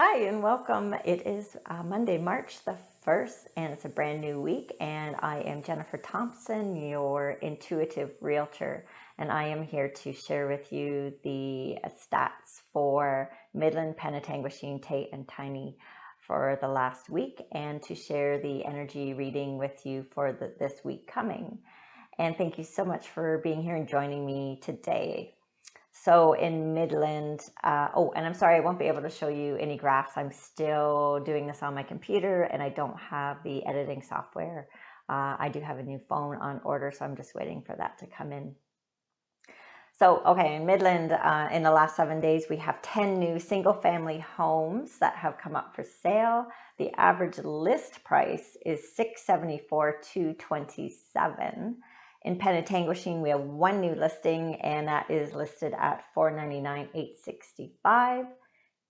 Hi and welcome. It is Monday, March the 1st, and it's a brand new week. And I am Jennifer Thompson, your intuitive realtor, and I am here to share with you the stats for Midland, Penetanguishene, Tate, and Tiny for the last week, and to share the energy reading with you for this week coming. And thank you so much for being here and joining me today. So in Midland, and I'm sorry, I won't be able to show you any graphs. I'm still doing this on my computer and I don't have the editing software. I do have a new phone on order, so I'm just waiting for that to come in. So, okay, in Midland, in the last 7 days, we have 10 new single family homes that have come up for sale. The average list price is $674,227. In Penetanguishene, we have one new listing, and that is listed at $499,865.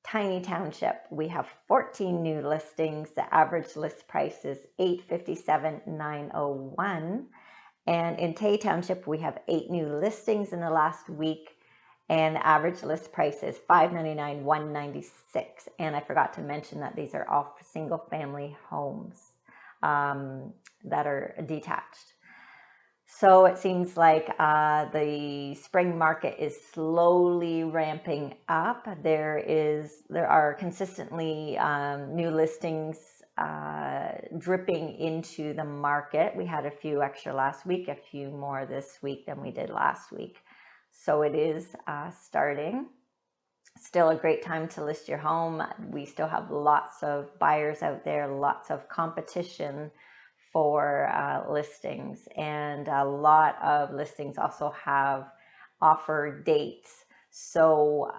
Tiny Township, we have 14 new listings. The average list price is $857,901. And in Tay Township, we have 8 new listings in the last week, and the average list price is $599,196. And I forgot to mention that these are all single family homes that are detached. So it seems like the spring market is slowly ramping up. There are consistently new listings dripping into the market. We had a few extra last week, a few more this week than we did last week. So it is starting. Still a great time to list your home. We still have lots of buyers out there, lots of competition for listings, and a lot of listings also have offer dates. So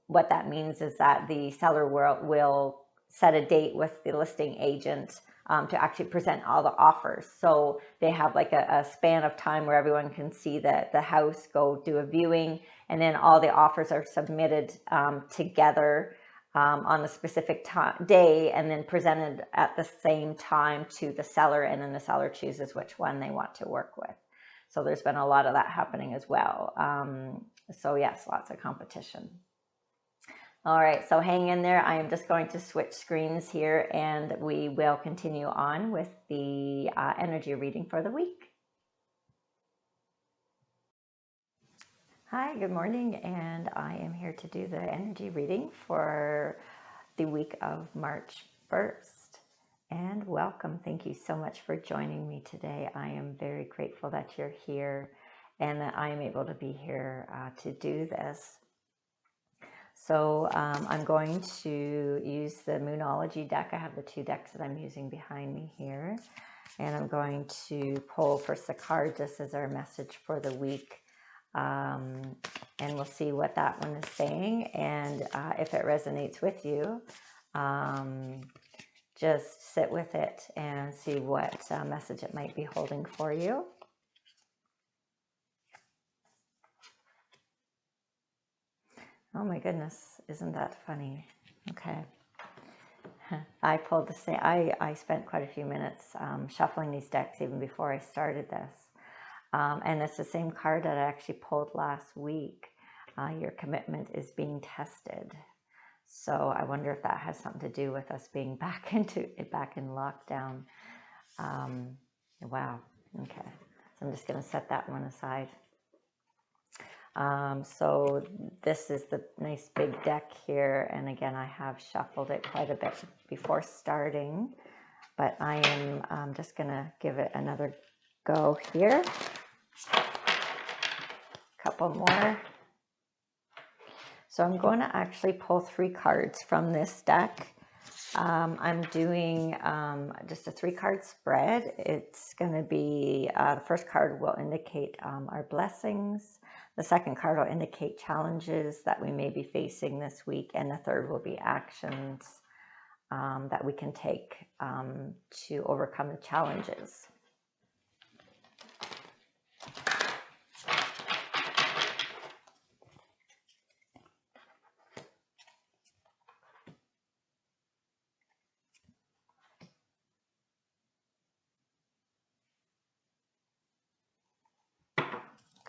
what that means is that the seller will set a date with the listing agent to actually present all the offers. So they have like a span of time where everyone can see the house, go do a viewing, and then all the offers are submitted together on a specific day, and then presented at the same time to the seller, and then the seller chooses which one they want to work with. So there's been a lot of that happening as well. So yes, lots of competition. All right, so hang in there. I am just going to switch screens here, and we will continue on with the energy reading for the week. Hi, good morning, and I am here to do the energy reading for the week of March 1st. And welcome. Thank you so much for joining me today. I am very grateful that you're here and that I am able to be here to do this. So I'm going to use the Moonology deck. I have the 2 decks that I'm using behind me here. And I'm going to pull first the card just as our message for the week. And we'll see what that one is saying, and if it resonates with you, just sit with it and see what message it might be holding for you. Oh my goodness, isn't that funny? Okay. I pulled the same. I spent quite a few minutes shuffling these decks even before I started this. And it's the same card that I actually pulled last week. Your commitment is being tested. So I wonder if that has something to do with us being back in lockdown. Wow. Okay. So I'm just going to set that one aside. So this is the nice big deck here. And again, I have shuffled it quite a bit before starting, but I am just going to give it another go here. Couple more. So I'm going to actually pull 3 cards from this deck. I'm doing just a 3-card spread. It's going to be, the first card will indicate our blessings. The second card will indicate challenges that we may be facing this week. And the third will be actions that we can take to overcome the challenges.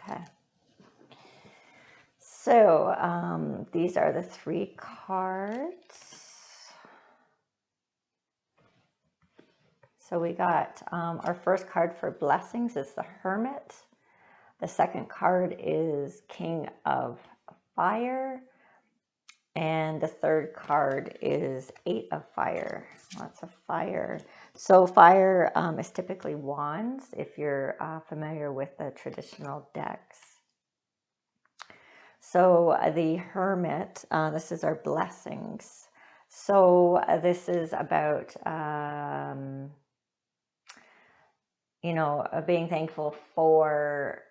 Okay. So these are the 3 cards. So we got our first card for blessings is the Hermit. The second card is King of Fire. And the third card is Eight of Fire. Lots of fire. So fire is typically wands if you're familiar with the traditional decks. So the Hermit, this is our blessings. So this is about, being thankful for,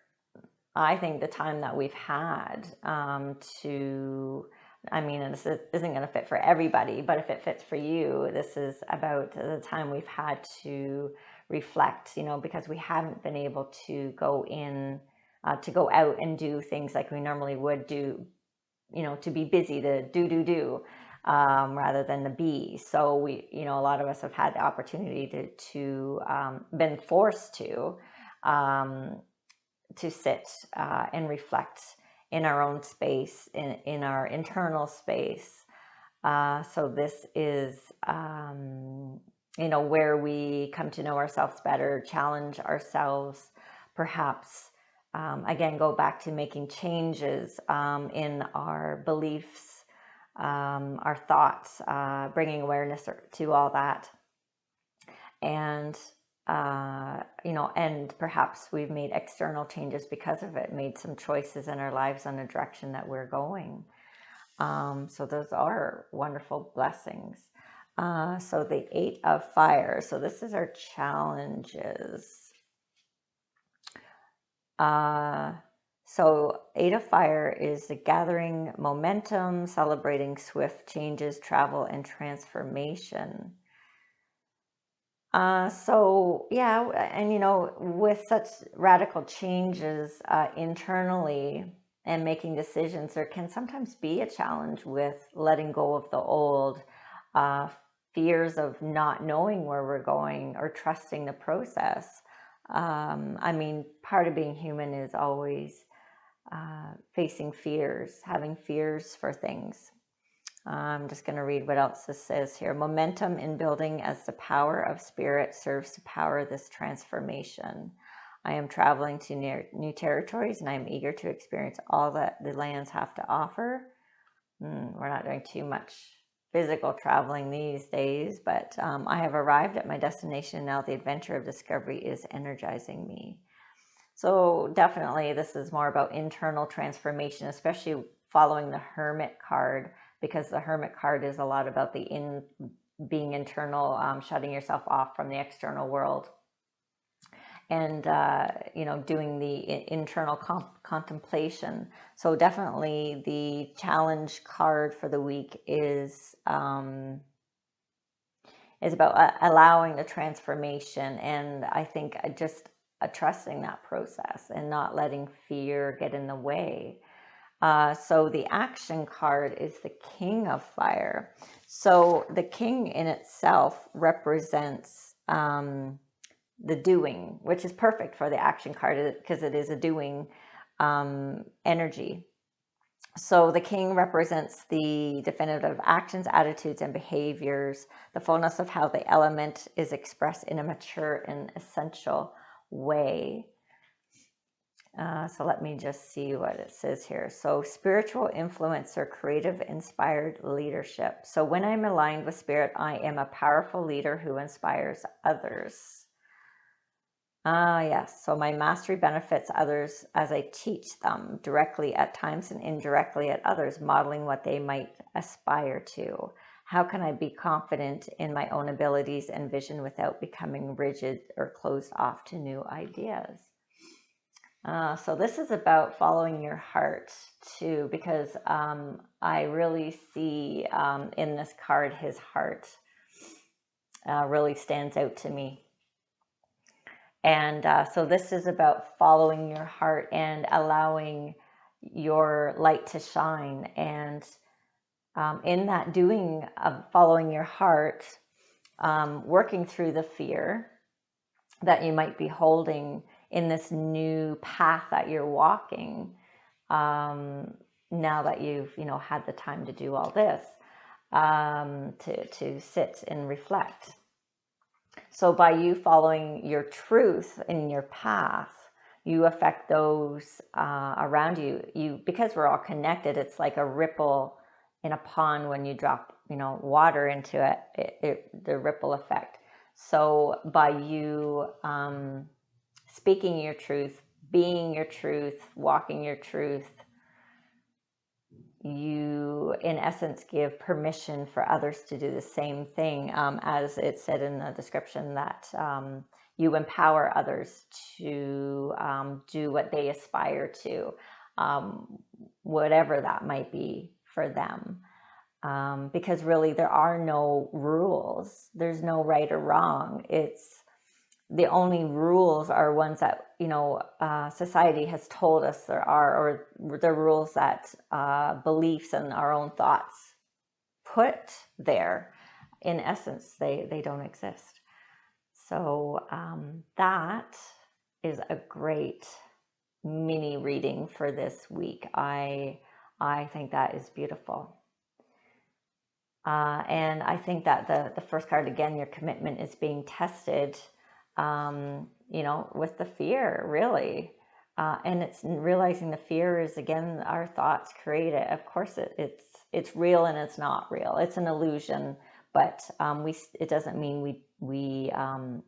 I think, the time that we've had and this isn't going to fit for everybody, but if it fits for you, this is about the time we've had to reflect, because we haven't been able to go out and do things like we normally would do, to be busy, to do, rather than the be. So we, a lot of us have had the opportunity to been forced to sit and reflect in our own space, in our internal space. So this is, where we come to know ourselves better, challenge ourselves, perhaps, again, go back to making changes in our beliefs, our thoughts, bringing awareness to all that. And and perhaps we've made external changes because of it, made some choices in our lives on the direction that we're going. So those are wonderful blessings. So the Eight of Fire. So this is our challenges. So Eight of Fire is the gathering momentum, celebrating swift changes, travel, and transformation. So yeah, and with such radical changes internally and making decisions, there can sometimes be a challenge with letting go of the old, uh, fears of not knowing where we're going or trusting the process. Part of being human is always facing fears, having fears for things. I'm just going to read what else this says here. Momentum in building as the power of spirit serves to power this transformation. I am traveling to new territories and I am eager to experience all that the lands have to offer. We're not doing too much physical traveling these days, but I have arrived at my destination. Now the adventure of discovery is energizing me. So definitely this is more about internal transformation, especially following the Hermit card, because the Hermit card is a lot about being internal, shutting yourself off from the external world, and doing the internal contemplation. So definitely the challenge card for the week is about allowing the transformation, and I think just trusting that process and not letting fear get in the way. So the action card is the King of Fire. So the King in itself represents the doing, which is perfect for the action card because it is a doing energy. So the King represents the definitive actions, attitudes, and behaviors, the fullness of how the element is expressed in a mature and essential way. So let me just see what it says here. So spiritual influencer, creative, inspired leadership. So when I'm aligned with spirit, I am a powerful leader who inspires others. Yes. So my mastery benefits others as I teach them directly at times and indirectly at others, modeling what they might aspire to. How can I be confident in my own abilities and vision without becoming rigid or closed off to new ideas? So this is about following your heart too, because I really see in this card, his heart really stands out to me. And so this is about following your heart and allowing your light to shine. And in that doing of following your heart, working through the fear that you might be holding in this new path that you're walking, now that you've had the time to do all this, to sit and reflect. So by you following your truth in your path, you affect those around you. Because we're all connected, it's like a ripple in a pond when you drop, water into it, the ripple effect. So by you speaking your truth, being your truth, walking your truth, you in essence give permission for others to do the same thing, as it said in the description, that you empower others to do what they aspire to, whatever that might be for them. Because really there are no rules, there's no right or wrong. It's the only rules are ones that society has told us there are, or the rules that beliefs and our own thoughts put there. In essence, they don't exist. So that is a great mini reading for this week. I think that is beautiful. And I think that the first card, again, your commitment is being tested, with the fear, really. And it's realizing the fear is, again, our thoughts create it. Of course, it's real and it's not real. It's an illusion, but it doesn't mean we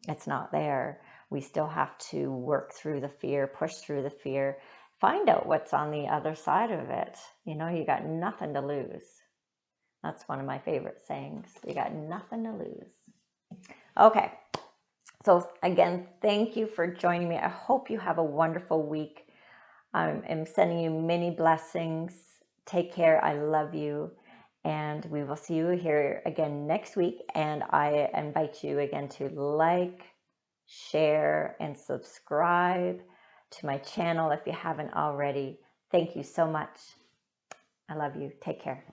it's not there. We still have to work through the fear, push through the fear, find out what's on the other side of it. You got nothing to lose. That's one of my favorite sayings. You got nothing to lose. Okay. So again, thank you for joining me. I hope you have a wonderful week. I'm sending you many blessings. Take care. I love you. And we will see you here again next week. And I invite you again to like, share, and subscribe to my channel if you haven't already. Thank you so much. I love you. Take care.